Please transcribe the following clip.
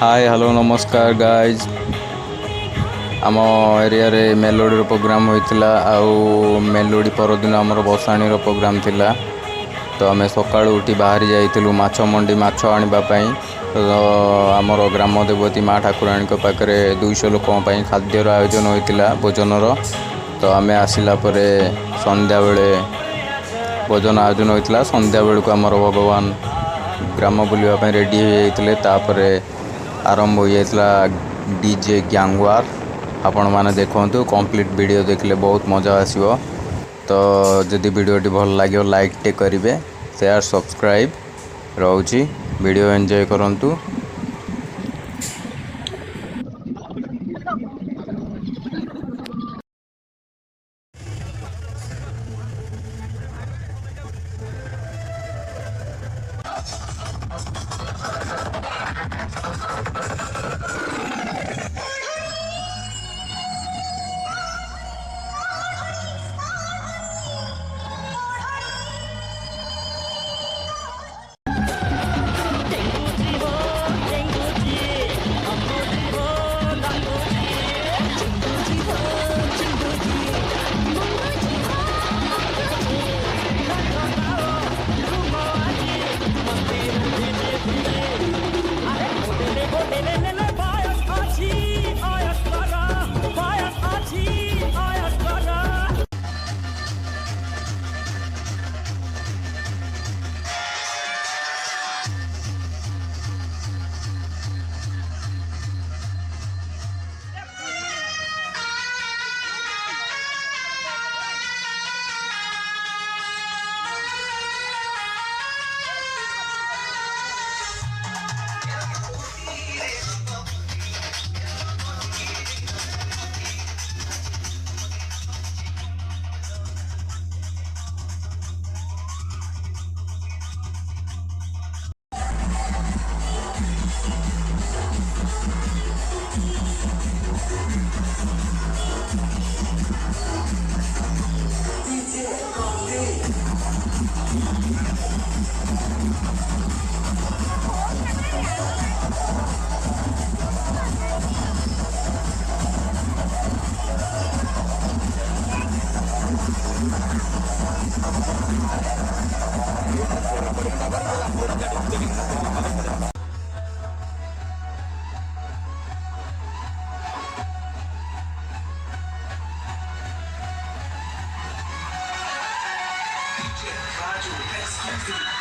Hi hello नमस्कार guys आम area रे मेलोडी प्रोग्राम होइतिला आउ मेलोडी परदिन आमर बसाणी प्रोग्राम थिला। तो आम सका उठी बाहरी जाइलु माछ मंडी माछ आनिबा पई। तो आमर ग्राम देवती माँ ठाकुराणी पाखे 200 लोक खाद्यर आयोजन होइतिला भोजनर। तो आम आसिला परे संध्या बेले भोजन आयोजन होइतिला। संध्या बेलू आमर भगवान ग्राम बुलवाई रेडी होते तापर आरंभ हो जाता डीजे गैंगवार। आपण मैंने देखु कंप्लीट वीडियो देखले बहुत मजा आसो। तो जदि वीडियोटी भल लगे लाइक टे करेंगे शेयर सब्सक्राइब रोची वीडियो एंजॉय करंतु। DJ Raju X